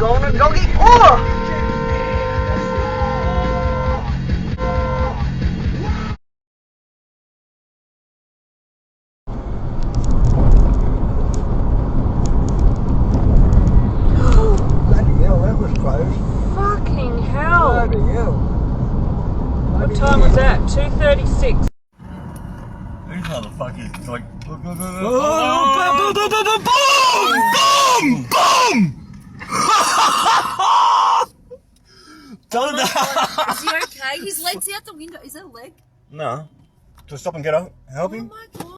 gonna go get oil. Fucking hell. Bloody hell. What time was that? 2:36. These motherfuckers like boom, boom! Done that. Is he okay? His leg's out the window. Is that a leg? No. To stop and get up, help him. Oh my God.